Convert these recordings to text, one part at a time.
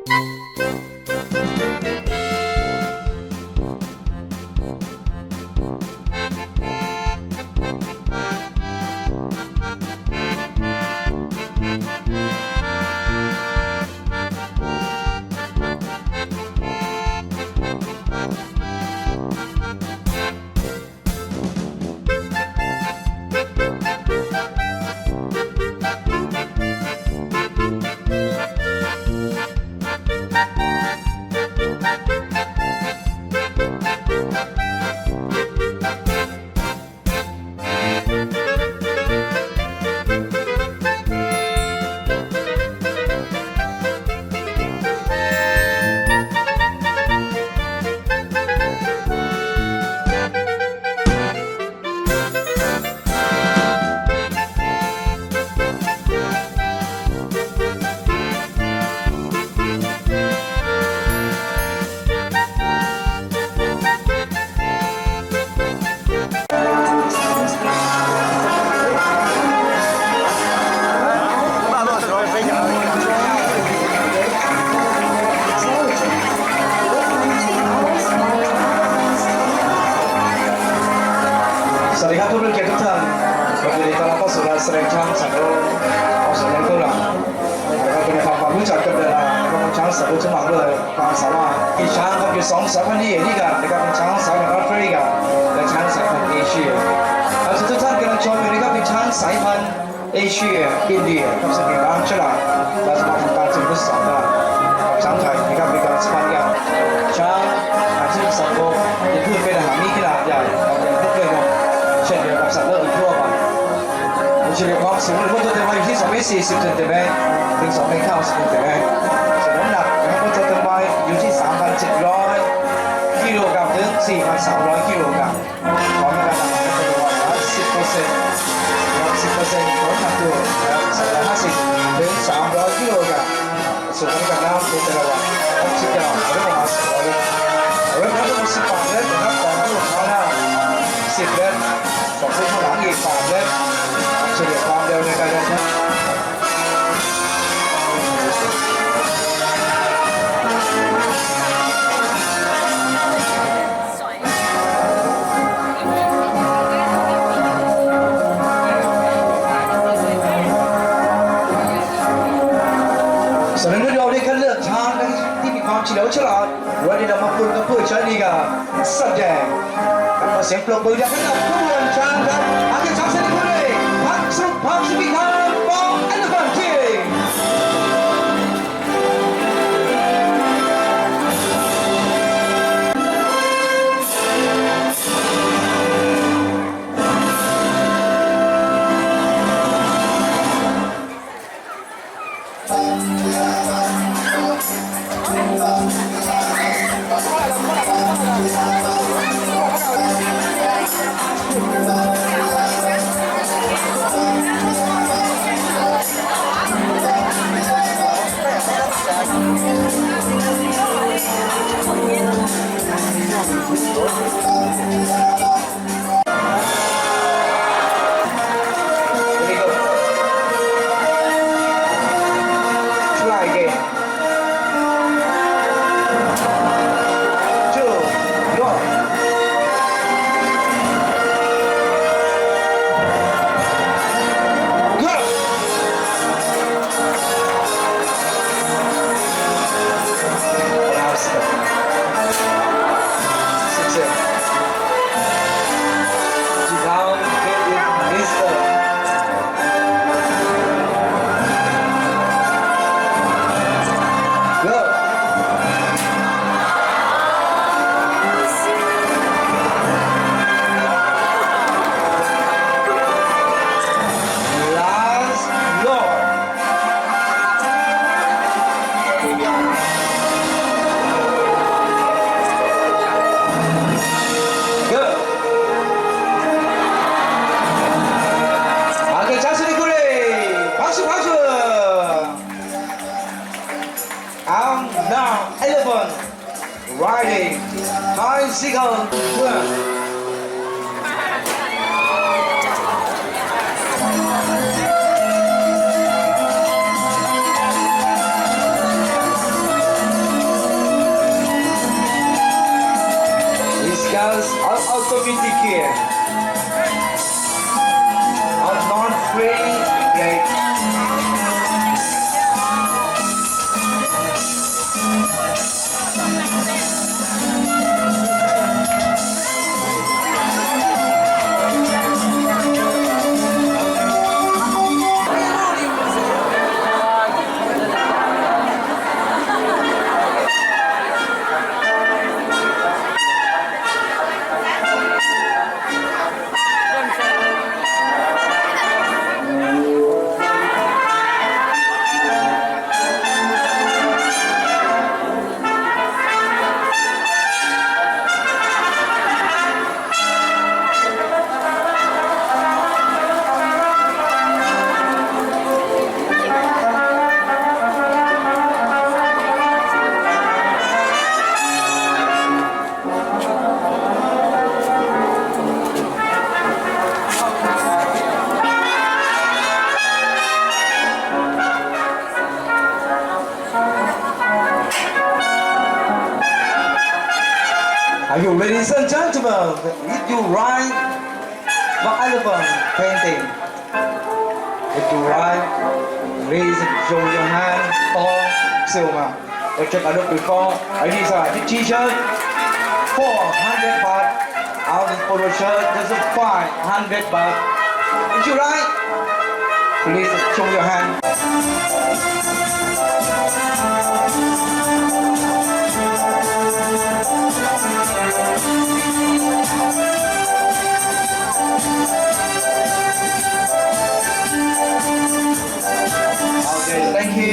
สวัสดีครับทุกท่านทุกท่านวันนี้ต้อนรับเข้าสู่การแสดงช้างสังโลเอาแสดงตัวหลังเราเป็นความรู้จักกันเลยนะเราช้างสังโลจะมาเลยความสามารถที่ช้างเขาอยู่2 สายพันธุ์นี่กันนะครับเป็นช้างสายพันธุ์แอฟริกาและช้างสายพันธุ์เอเชียทุกท่านกำลังชมอยู่นะครับเป็นช้างสายพันธุ์เอเชียอินเดียกับสกีบางฉลาดและสมาชิกการจึงรู้สอนได้ช้างไทยนะครับมีการสมัครกันช้างอาชีพสังโลจะขึ้นเป็นอาหารมีขนาดใหญ่เราเป็นพวกเล็กเช่นเดียวกับสัตว์เลี้ยงทั่วไปเฉลี่ยความสูงของตัวเต็มวัยอยู่ที่2 เมตร 40 เซนติเมตรถึง2 เมตร 90 เซนติเมตรส่วนน้ำหนักของตัวเต็มวัยอยู่ที่ 3,700 กิโลกรัมถึง 4,300 กิโลกรัมพร้อมกันนะครับเป็นประมาณ 10% ของน้ำหนักตัว250 ถึง 300 กิโลกรัมส่วนน้ำหนักน้ำตัวแต่ละวัน60 กรัมหรือประมาณ200 ลิตรเอาไว้ครับต้อง18 ลิตรนะครับก่อนที่จะเข้าหน้า10 ลิตรของผู้ข้างหลังอีก3 ลิตรเฉลี่ยความเร็วในการเดินทางส่วนในเราได้คัดเลือกช้างที่มีความเฉลียวฉลาดวันนี้เรามาพูดกันเพื่อใช้ในการแสดงขอเสียงปรบมือดังให้กับผู้เล่นช้างครับอาจจะช้างเส้นนี้เลยพักสุพิธาบอลเอลฟันทีelephant riding bicycle เพื่อ Ladies and gentlemen, if you write the elephant painting, if you write, please show your hand or siêu mà. Để check out the before. I need a t-shirt, 400 baht. Out in polo shirt, there's a 500 baht. If you write, please show your hand. Okay, thank you.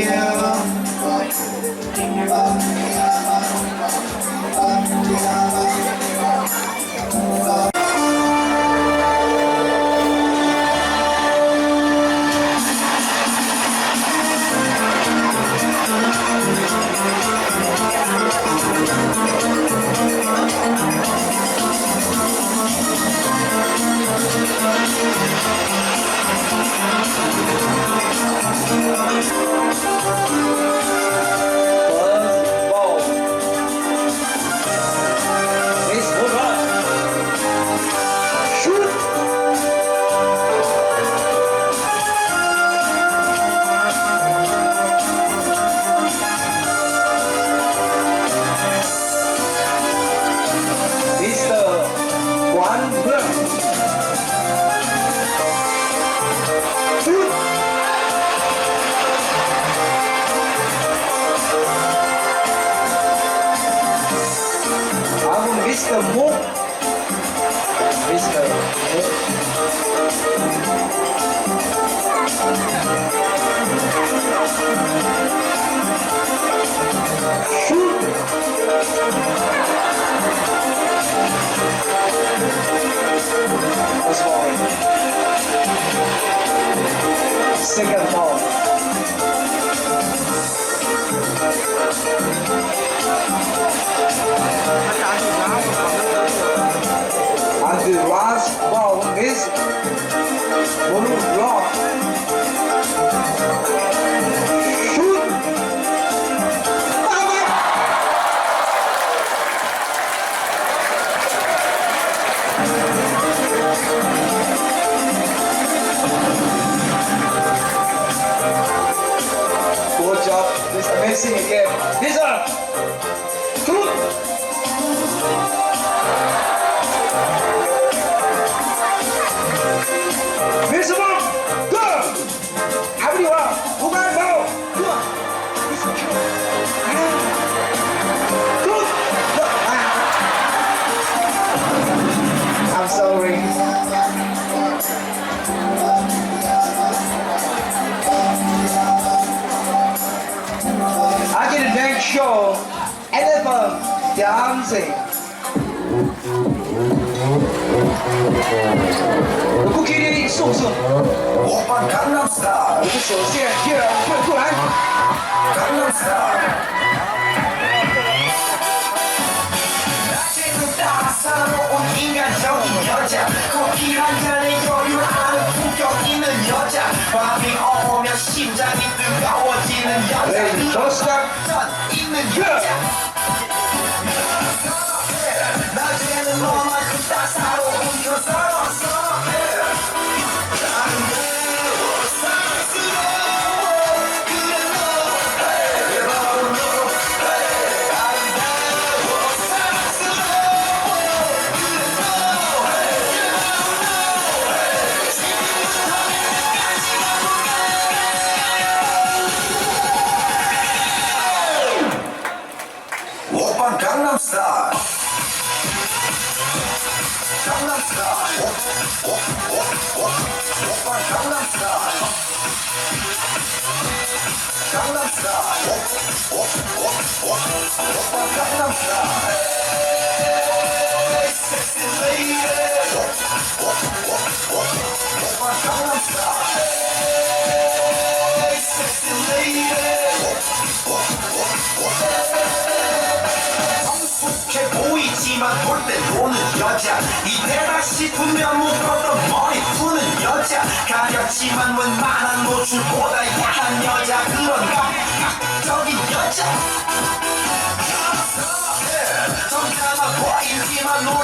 Mr. Mook. Mr. Mook. Shoot. First ball. Second ball. And the last ball is blue block. Shoot! Good job. This amazing again. This one. Shoot! Visible, go! How do you want? Who got it? Go! Good! Good! I'm sorry. I get a dance show, elephant dancing. 코끼리 쏙쏙 오빠 강남스타일 우리首先 here 快过来 강남스타일 낮에는 따사로운 인간적인 여자 커피 한 잔에 여유를 아는 품격 있는 여자 밤이 오면 심장이 뜨거워지는 여자 그런 있는 여자 낮에는 너만큼 따사로운 여자 Gangnam Style. Gangnam Style. Gangnam Style. Gangnam Style. Gangnam Style. Hey, sexy lady. Gangnam Style. Hey, sexy lady. 보이지만 볼 때 노는 여자 이때다 싶으면 묶었던 머리 푸는 여자 가렸지만 웬만한 노출보다 야한 여자 그런 감각적인 여자 점잖아 보이지만 노래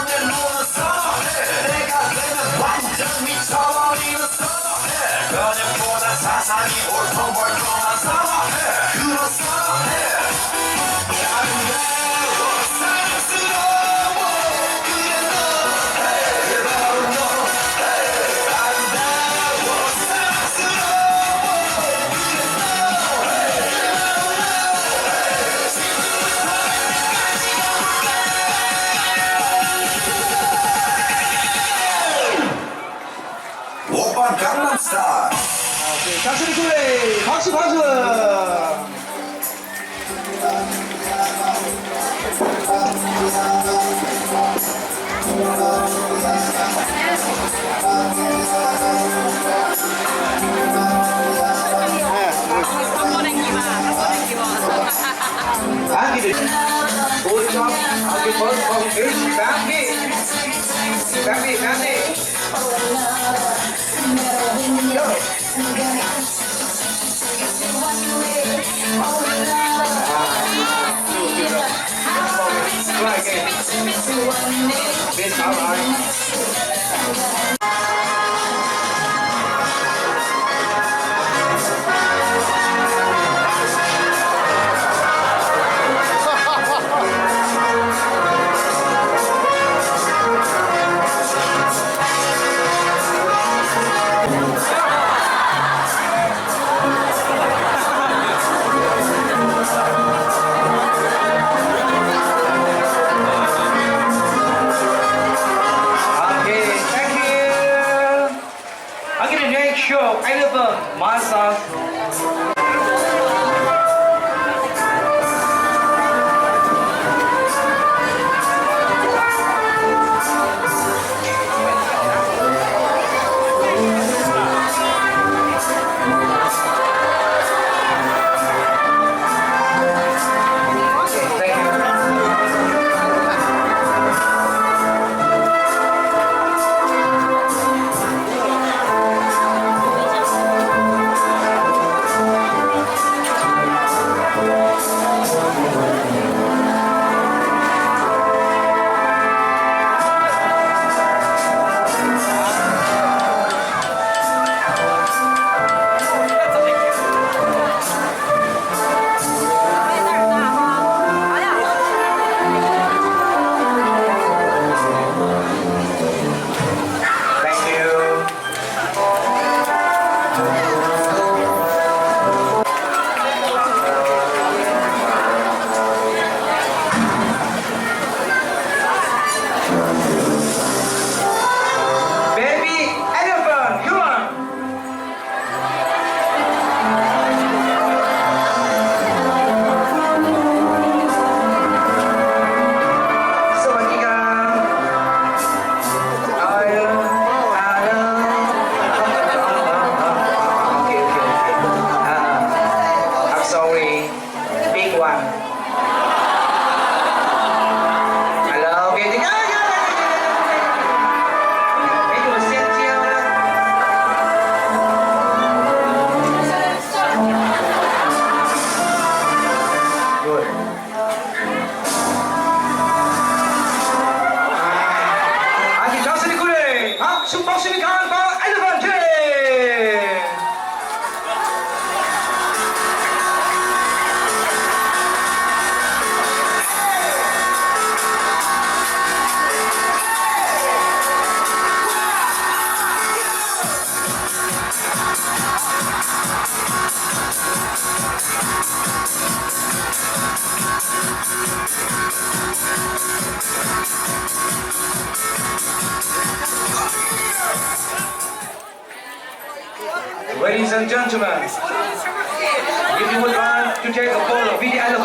掌声各位，박수박수 아기들 오른쪽 아기 거기 멸치 뱀이 Try again. This time, show elephant massage. Ladies and gentlemen, if you would like to take a photo with the elephant,